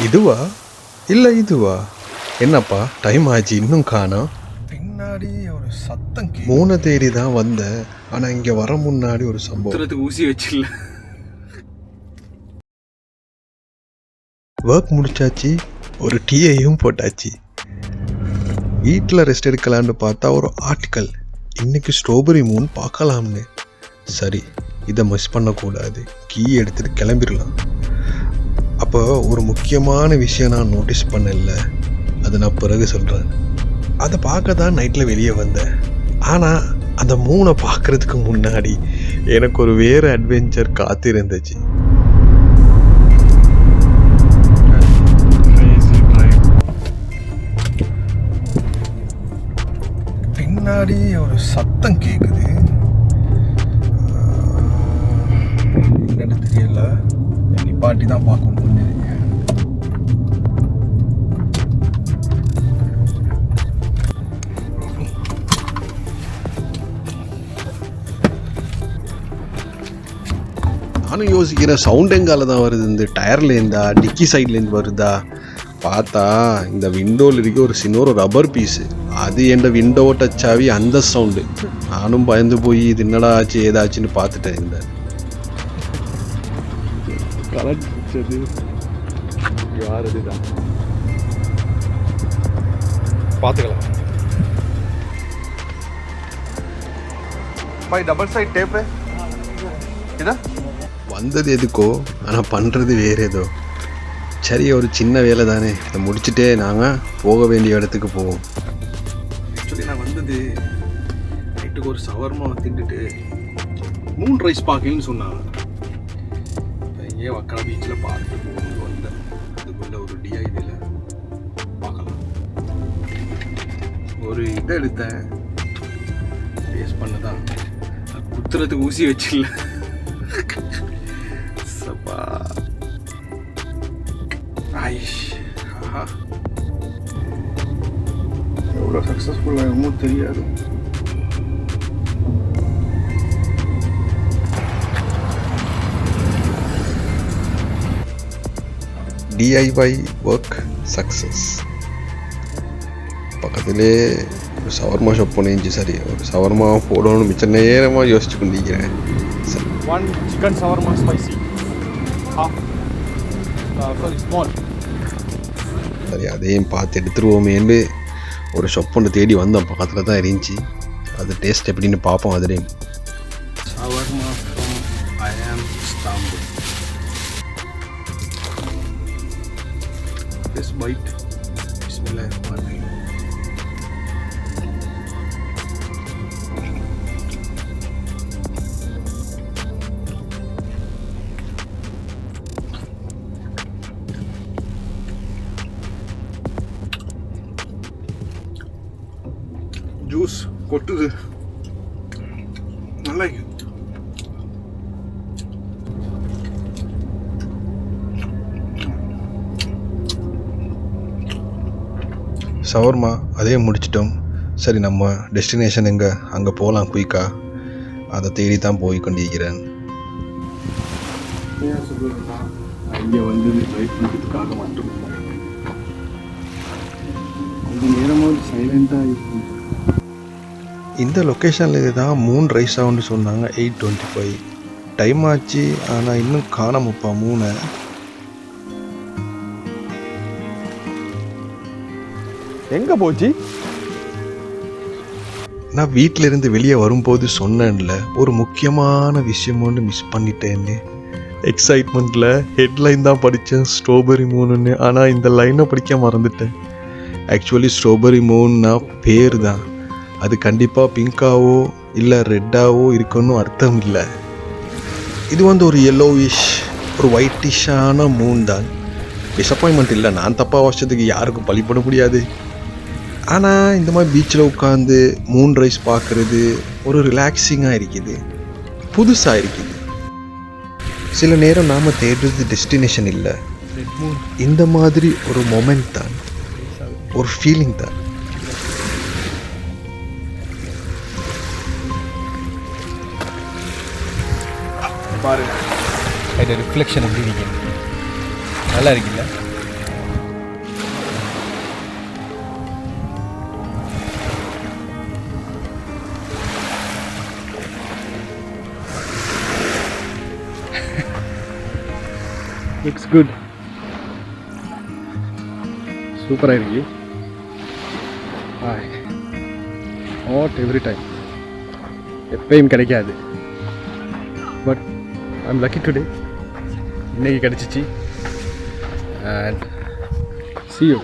இதுவா இல்லை இதுவா? என்னப்பா டைம் ஆச்சு இன்னும் காணோம். பின்னாடி ஒரு சத்தம் 3 தேதி தான் வந்தேன். ஆனால் இங்கே வர முன்னாடி ஒரு சம்பவம். ஊசி வச்சிடல. ஒர்க் முடிச்சாச்சு, ஒரு டீயையும் போட்டாச்சு. வீட்டில் ரெஸ்ட் எடுக்கலான்னு பார்த்தா ஒரு ஆர்டிக்கல், இன்னைக்கு ஸ்ட்ராபெரி மூன் பார்க்கலாம்னு. சரி, இதை மிஸ் பண்ணக்கூடாது, கீ எடுத்துகிட்டு கிளம்பிடலாம். அப்போ ஒரு முக்கியமான விஷயம் நான் நோட்டீஸ் பண்ணல, அதை நான் பிறகு சொல்கிறேன். அதை பார்க்க தான் நைட்டில் வெளியே வந்தேன். ஆனால் அந்த மூனை பார்க்குறதுக்கு முன்னாடி எனக்கு ஒரு வேறு அட்வென்ச்சர் காத்து இருந்துச்சு. பின்னாடி ஒரு சத்தம் கேட்குது, என்னன்னு தெரியல. நிப்பாட்டி தான் பார்க்கணும். நானும் யோசிக்கிறேன், சவுண்ட் எங்கால தான் வருது, இந்த டயர்லேருந்தா டிக்கி சைட்லேருந்து வருதா? பார்த்தா இந்த விண்டோவில் இருக்க ஒரு சின்ன ஒரு ரப்பர் பீஸு, அது என் விண்டோவை டச் ஆகி அந்த சவுண்டு. நானும் பயந்து போய் இது என்னடா ஆச்சு ஏதாச்சுன்னு பார்த்துட்டேன். இந்த கலச்சது யார் இதுதான் பார்த்துக்கலாம். பாய் டபுள் சைட் டேப்பு இதா வந்தது எதுக்கோ, ஆனால் பண்ணுறது வேறு ஏதோ. சரி, ஒரு சின்ன வேலை தானே, இதை முடிச்சுட்டே நாங்கள் போக வேண்டிய இடத்துக்கு போவோம். ஆக்சுவலி நான் வந்தது நைட்டுக்கு ஒரு சவர்மா தின்னுட்டு மூன் ரைஸ் பார்க்கலன்னு சொன்னாங்க. இங்கே வக்கடா பீச்சில் பார்த்துட்டு போகணும்னு வந்தேன். அதுக்குள்ள ஒரு டிஐவியில் பார்க்கலாம் ஒரு இதை எடுத்தேன். டேஸ்ட் பண்ணதான், குத்துறதுக்கு ஊசி வச்சிடல. சப்பா ஐஷ், ஆஹா, எவ்வளோ சக்ஸஸ்ஃபுல்லாக இருக்குமோ தெரியாது. DIY work success. பக்கத்திலே ஒரு சவர்மா ஷாப் பண்ணிச்சு. சரி, ஒரு சவர்மா போடணும்னு மிச்ச நேரமாக யோசிச்சு கொண்டிருக்கிறேன். சரி, 1 chicken shawarma spicy, half small. சரி, அதையும் பார்த்து எடுத்துருவோமேன்னு ஒரு ஷாப் ஒன்று தேடி வந்தோம். பக்கத்தில் தான் இருந்துச்சு. அது டேஸ்ட் எப்படின்னு பார்ப்போம். அதுலேயும் Shawarma from IAM Istanbul. This bite, Bismillahirrahmanirrahim. Juice கொட்டுது, நல்லா இருக்கு. ஷவர்மா அதே முடிச்சிட்டோம். சரி, நம்ம டெஸ்டினேஷன் எங்கே, அங்கே போகலாம் குயிக்கா. அதை தேடி தான் போய் கொண்டிருக்கிறேன். இங்கே வந்து ட்ரை பண்ணுறதுக்காக மட்டும் கொஞ்சம் நேரமாக சைலண்டாக இருக்கும். இந்த லொக்கேஷனில் தான் மூன் ரைஸ் ஆகுன்னு சொன்னாங்க. 8:25 டைம் ஆச்சு, ஆனால் இன்னும் காணாமப்பா மூணை. எங்கே போச்சு? நான் வீட்டிலேருந்து வெளியே வரும்போது சொன்னேன்ல, ஒரு முக்கியமான விஷயம் ஒன்று மிஸ் பண்ணிட்டேன்னு. எக்ஸைட்மெண்ட்டில் ஹெட்லைன் தான் படித்தேன், ஸ்ட்ராபெரி மூணுன்னு. ஆனால் இந்த லைனை படிக்க மறந்துட்டேன். ஆக்சுவலி ஸ்ட்ராபெரி மூன்னா பேர் தான், அது கண்டிப்பாக பிங்காவோ இல்லை ரெட்டாவோ இருக்குன்னு அர்த்தம் இல்லை. இது வந்து ஒரு எல்லோவிஷ், ஒரு ஒயிட்டிஷான மூன் தான். டிசப்பாயின்மெண்ட் இல்லை, நான் தப்பாக வருஷத்துக்கு யாருக்கும் பழி பண்ண முடியாது. ஆனால் இந்த மாதிரி பீச்சில் உட்காந்து மூன் ரைஸ் பார்க்குறது ஒரு ரிலாக்ஸிங்காக இருக்குது, புதுசாக இருக்குது. சில நேரம் நாம் தேடுறது டெஸ்டினேஷன் இல்லை, இந்த மாதிரி ஒரு மொமெண்ட் தான், ஒரு ஃபீலிங் தான். பாருங்க, அதில் ரிஃப்ளெக்ஷன் எப்படி இருக்குது, நல்லா இருக்குல்ல? லுக்ஸ் குட், சூப்பராக இருக்கு. நாட் எவ்ரி டைம், எப்பயும் கிடைக்காது. பட் ஐம் லக்கி டுடே, இன்னைக்கு கிடச்சிச்சு. And see you.